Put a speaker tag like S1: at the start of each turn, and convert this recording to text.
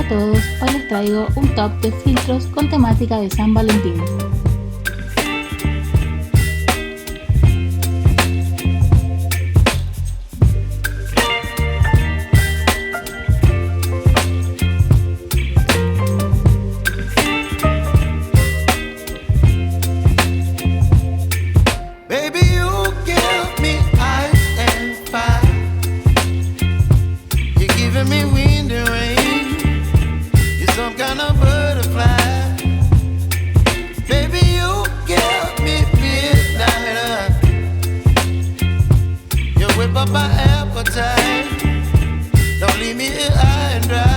S1: a todos, hoy les traigo un top de filtros con temática de San Valentín.
S2: My appetite, don't leave me here high and dry.